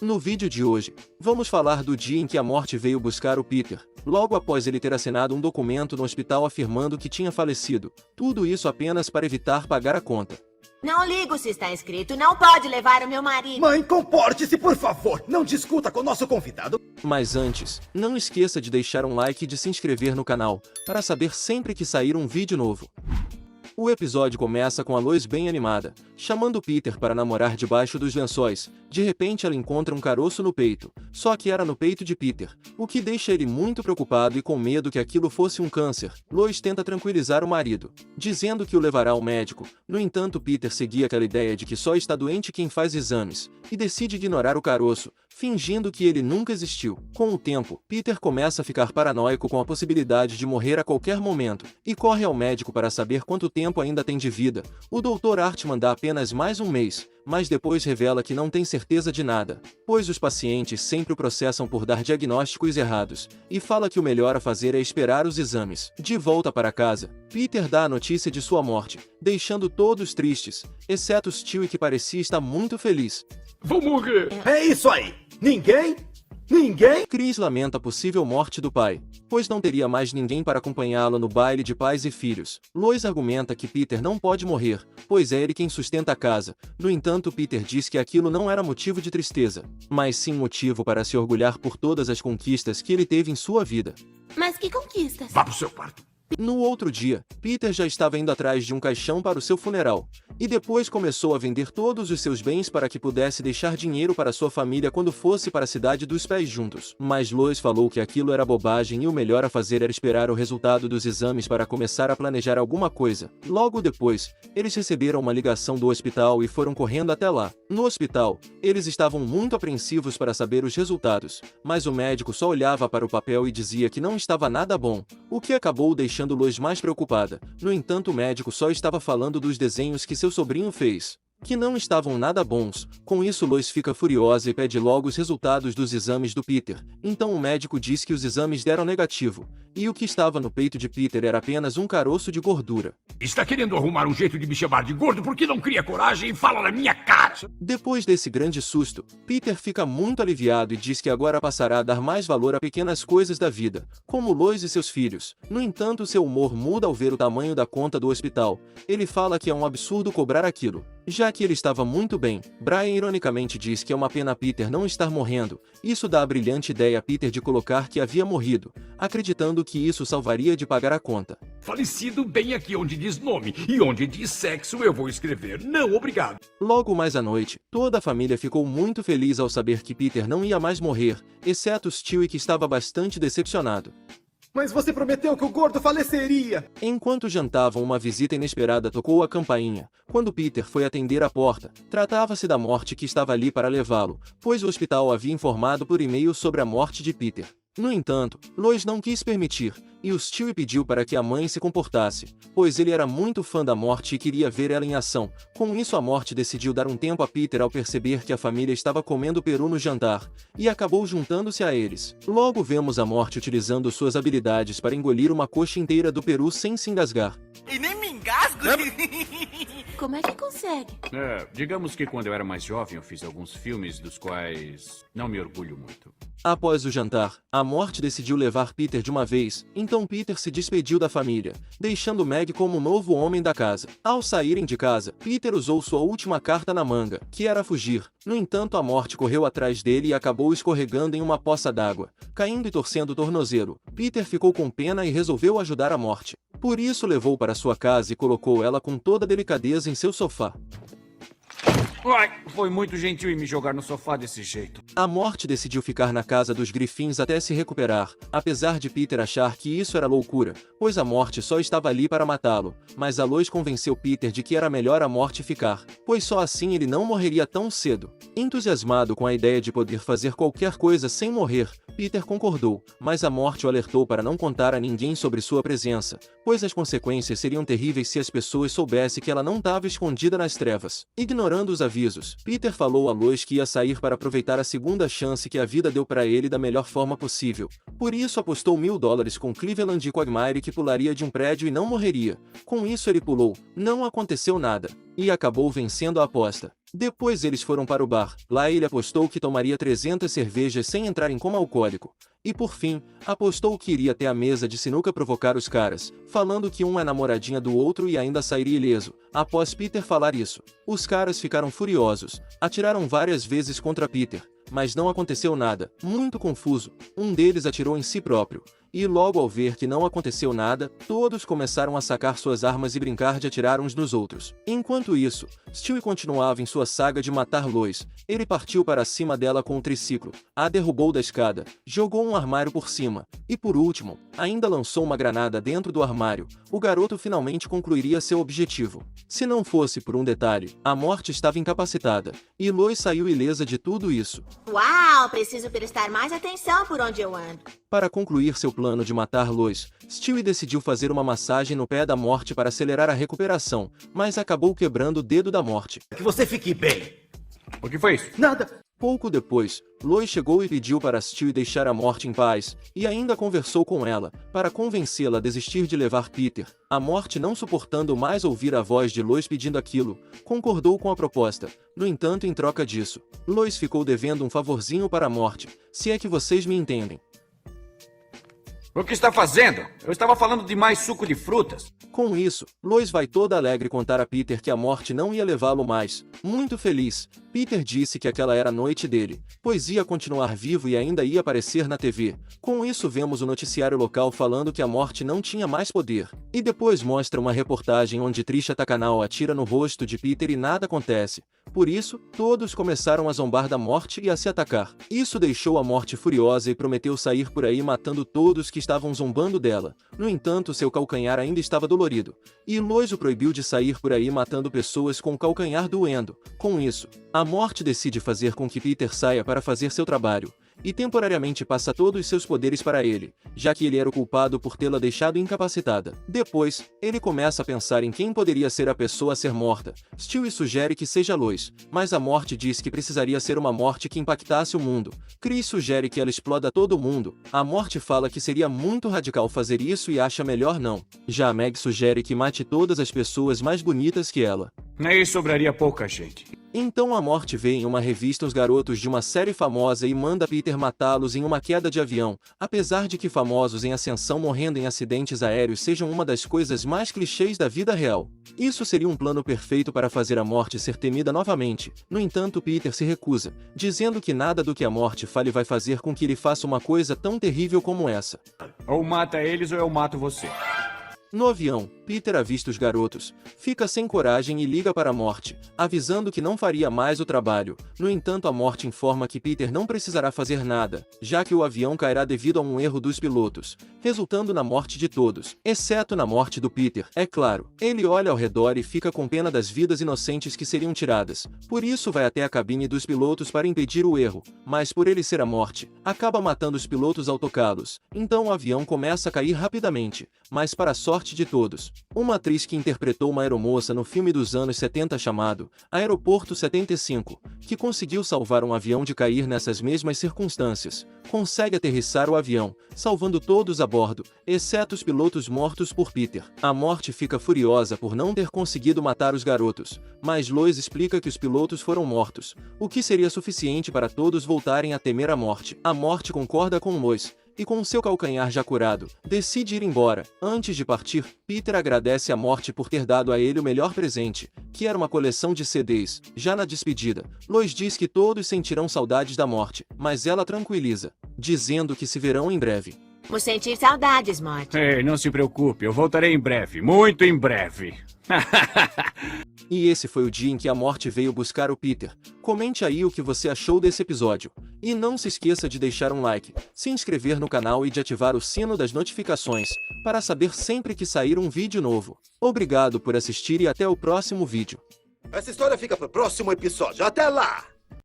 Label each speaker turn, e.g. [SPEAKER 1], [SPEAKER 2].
[SPEAKER 1] No vídeo de hoje, vamos falar do dia em que a morte veio buscar o Peter, logo após ele ter assinado um documento no hospital afirmando que tinha falecido, tudo isso apenas para evitar pagar a conta.
[SPEAKER 2] Não ligo se está escrito, não pode levar o meu marido.
[SPEAKER 3] Mãe, comporte-se, por favor. Não discuta com o nosso convidado.
[SPEAKER 1] Mas antes, não esqueça de deixar um like e de se inscrever no canal, para saber sempre que sair um vídeo novo. O episódio começa com a Lois bem animada, chamando Peter para namorar debaixo dos lençóis. De repente ela encontra um caroço no peito, só que era no peito de Peter, o que deixa ele muito preocupado e com medo que aquilo fosse um câncer. Lois tenta tranquilizar o marido, dizendo que o levará ao médico. No entanto, Peter seguia aquela ideia de que só está doente quem faz exames, e decide ignorar o caroço, fingindo que ele nunca existiu. Com o tempo, Peter começa a ficar paranoico com a possibilidade de morrer a qualquer momento, e corre ao médico para saber quanto tempo ainda tem de vida. O Dr. Hartman dá apenas mais um mês, mas depois revela que não tem certeza de nada, pois os pacientes sempre o processam por dar diagnósticos errados, e fala que o melhor a fazer é esperar os exames. De volta para casa, Peter dá a notícia de sua morte, deixando todos tristes, exceto Stewie, que parecia estar muito feliz.
[SPEAKER 4] Vou morrer!
[SPEAKER 3] É isso aí! Ninguém?
[SPEAKER 1] Chris lamenta a possível morte do pai, pois não teria mais ninguém para acompanhá-lo no baile de pais e filhos. Lois argumenta que Peter não pode morrer, pois é ele quem sustenta a casa. No entanto, Peter diz que aquilo não era motivo de tristeza, mas sim motivo para se orgulhar por todas as conquistas que ele teve em sua vida.
[SPEAKER 2] Mas que conquistas?
[SPEAKER 4] Vá pro seu quarto.
[SPEAKER 1] No outro dia, Peter já estava indo atrás de um caixão para o seu funeral, e depois começou a vender todos os seus bens para que pudesse deixar dinheiro para sua família quando fosse para a cidade dos pés juntos. Mas Lois falou que aquilo era bobagem e o melhor a fazer era esperar o resultado dos exames para começar a planejar alguma coisa. Logo depois, eles receberam uma ligação do hospital e foram correndo até lá. No hospital, eles estavam muito apreensivos para saber os resultados, mas o médico só olhava para o papel e dizia que não estava nada bom, o que acabou deixando Lois mais preocupada. No entanto, o médico só estava falando dos desenhos que seu sobrinho fez, que não estavam nada bons. Com isso, Lois fica furiosa e pede logo os resultados dos exames do Peter. Então o médico diz que os exames deram negativo, e o que estava no peito de Peter era apenas um caroço de gordura.
[SPEAKER 4] Está querendo arrumar um jeito de me chamar de gordo porque não cria coragem e fala na minha cara?
[SPEAKER 1] Depois desse grande susto, Peter fica muito aliviado e diz que agora passará a dar mais valor a pequenas coisas da vida, como Lois e seus filhos. No entanto, seu humor muda ao ver o tamanho da conta do hospital. Ele fala que é um absurdo cobrar aquilo, já que ele estava muito bem. Brian ironicamente diz que é uma pena Peter não estar morrendo. Isso dá a brilhante ideia a Peter de colocar que havia morrido, acreditando que isso salvaria de pagar a conta.
[SPEAKER 4] Falecido bem aqui onde diz nome, e onde diz sexo eu vou escrever não obrigado.
[SPEAKER 1] Logo mais à noite, toda a família ficou muito feliz ao saber que Peter não ia mais morrer, exceto Stewie, que estava bastante decepcionado.
[SPEAKER 3] Mas você prometeu que o gordo faleceria!
[SPEAKER 1] Enquanto jantavam, uma visita inesperada tocou a campainha. Quando Peter foi atender a porta, tratava-se da morte que estava ali para levá-lo, pois o hospital havia informado por e-mail sobre a morte de Peter. No entanto, Lois não quis permitir, e o Stewie pediu para que a mãe se comportasse, pois ele era muito fã da morte e queria ver ela em ação. Com isso, a morte decidiu dar um tempo a Peter ao perceber que a família estava comendo peru no jantar, e acabou juntando-se a eles. Logo vemos a morte utilizando suas habilidades para engolir uma coxa inteira do peru sem se engasgar.
[SPEAKER 5] E nem me engasgo?
[SPEAKER 2] Como é que consegue?
[SPEAKER 6] Digamos que quando eu era mais jovem eu fiz alguns filmes dos quais não me orgulho muito.
[SPEAKER 1] Após o jantar, a morte decidiu levar Peter de uma vez, então Peter se despediu da família, deixando Meg como o novo homem da casa. Ao saírem de casa, Peter usou sua última carta na manga, que era fugir. No entanto, a morte correu atrás dele e acabou escorregando em uma poça d'água, caindo e torcendo o tornozelo. Peter ficou com pena e resolveu ajudar a morte. Por isso levou para sua casa e colocou ela com toda delicadeza em seu sofá.
[SPEAKER 6] Ai, foi muito gentil em me jogar no sofá desse jeito.
[SPEAKER 1] A morte decidiu ficar na casa dos Griffins até se recuperar, apesar de Peter achar que isso era loucura, pois a morte só estava ali para matá-lo. Mas a Lois convenceu Peter de que era melhor a morte ficar, pois só assim ele não morreria tão cedo. Entusiasmado com a ideia de poder fazer qualquer coisa sem morrer, Peter concordou, mas a morte o alertou para não contar a ninguém sobre sua presença, pois as consequências seriam terríveis se as pessoas soubessem que ela não estava escondida nas trevas. Ignorando os avisos, Peter falou a Lois que ia sair para aproveitar a segunda chance que a vida deu para ele da melhor forma possível. Por isso apostou $1000 com Cleveland e Quagmire que pularia de um prédio e não morreria. Com isso ele pulou, não aconteceu nada, e acabou vencendo a aposta. Depois eles foram para o bar. Lá ele apostou que tomaria 300 cervejas sem entrar em coma alcoólico. E por fim, apostou que iria até a mesa de sinuca provocar os caras, falando que um é namoradinha do outro e ainda sairia ileso. Após Peter falar isso, os caras ficaram furiosos, atiraram várias vezes contra Peter, mas não aconteceu nada. Muito confuso, um deles atirou em si próprio. E logo ao ver que não aconteceu nada, todos começaram a sacar suas armas e brincar de atirar uns nos outros. Enquanto isso, Stewie continuava em sua saga de matar Lois. Ele partiu para cima dela com um triciclo, a derrubou da escada, jogou um armário por cima, e por último, ainda lançou uma granada dentro do armário. O garoto finalmente concluiria seu objetivo. Se não fosse por um detalhe, a morte estava incapacitada, e Lois saiu ilesa de tudo isso.
[SPEAKER 2] Uau, preciso prestar mais atenção por onde eu ando.
[SPEAKER 1] Para concluir seu plano de matar Lois, Stewie decidiu fazer uma massagem no pé da morte para acelerar a recuperação, mas acabou quebrando o dedo da morte.
[SPEAKER 3] Que você fique bem.
[SPEAKER 6] O que foi isso?
[SPEAKER 3] Nada.
[SPEAKER 1] Pouco depois, Lois chegou e pediu para Stewie deixar a morte em paz, e ainda conversou com ela, para convencê-la a desistir de levar Peter. A morte, não suportando mais ouvir a voz de Lois pedindo aquilo, concordou com a proposta. No entanto, em troca disso, Lois ficou devendo um favorzinho para a morte, se é que vocês me entendem.
[SPEAKER 6] O que está fazendo? Eu estava falando de mais suco de frutas.
[SPEAKER 1] Com isso, Lois vai toda alegre contar a Peter que a morte não ia levá-lo mais. Muito feliz, Peter disse que aquela era a noite dele, pois ia continuar vivo e ainda ia aparecer na TV. Com isso vemos o noticiário local falando que a morte não tinha mais poder. E depois mostra uma reportagem onde Trisha Takanao atira no rosto de Peter e nada acontece. Por isso, todos começaram a zombar da morte e a se atacar. Isso deixou a morte furiosa e prometeu sair por aí matando todos que estavam zombando dela. No entanto, seu calcanhar ainda estava dolorido, e Lois o proibiu de sair por aí matando pessoas com o calcanhar doendo. Com isso, a morte decide fazer com que Peter saia para fazer seu trabalho, e temporariamente passa todos os seus poderes para ele, já que ele era o culpado por tê-la deixado incapacitada. Depois, ele começa a pensar em quem poderia ser a pessoa a ser morta. Stewie sugere que seja Lois, mas a morte diz que precisaria ser uma morte que impactasse o mundo. Chris sugere que ela exploda todo mundo. A morte fala que seria muito radical fazer isso e acha melhor não. Já a Meg sugere que mate todas as pessoas mais bonitas que ela.
[SPEAKER 6] Aí sobraria pouca gente.
[SPEAKER 1] Então a morte vê em uma revista os garotos de uma série famosa e manda Peter matá-los em uma queda de avião. Apesar de que famosos em ascensão morrendo em acidentes aéreos sejam uma das coisas mais clichês da vida real, isso seria um plano perfeito para fazer a morte ser temida novamente. No entanto, Peter se recusa, dizendo que nada do que a morte fale vai fazer com que ele faça uma coisa tão terrível como essa.
[SPEAKER 6] Ou mata eles ou eu mato você.
[SPEAKER 1] No avião, Peter avista os garotos, fica sem coragem e liga para a morte, avisando que não faria mais o trabalho. No entanto, a morte informa que Peter não precisará fazer nada, já que o avião cairá devido a um erro dos pilotos, resultando na morte de todos, exceto na morte do Peter. É claro, ele olha ao redor e fica com pena das vidas inocentes que seriam tiradas, por isso vai até a cabine dos pilotos para impedir o erro, mas por ele ser a morte, acaba matando os pilotos ao tocá-los. Então o avião começa a cair rapidamente, mas para a sorte de todos, uma atriz que interpretou uma aeromoça no filme dos anos 70 chamado Aeroporto 75, que conseguiu salvar um avião de cair nessas mesmas circunstâncias, consegue aterrissar o avião, salvando todos a bordo, exceto os pilotos mortos por Peter. A morte fica furiosa por não ter conseguido matar os garotos, mas Lois explica que os pilotos foram mortos, o que seria suficiente para todos voltarem a temer a morte. A morte concorda com Lois, e com seu calcanhar já curado, decide ir embora. Antes de partir, Peter agradece a morte por ter dado a ele o melhor presente, que era uma coleção de CDs. Já na despedida, Lois diz que todos sentirão saudades da morte, mas ela tranquiliza, dizendo que se verão em breve.
[SPEAKER 2] Vou sentir saudades, Morty.
[SPEAKER 6] Ei, não se preocupe, eu voltarei em breve, muito em breve.
[SPEAKER 1] E esse foi o dia em que a morte veio buscar o Peter. Comente aí o que você achou desse episódio. E não se esqueça de deixar um like, se inscrever no canal e de ativar o sino das notificações, para saber sempre que sair um vídeo novo. Obrigado por assistir e até o próximo vídeo.
[SPEAKER 3] Essa história fica pro próximo episódio. Até lá!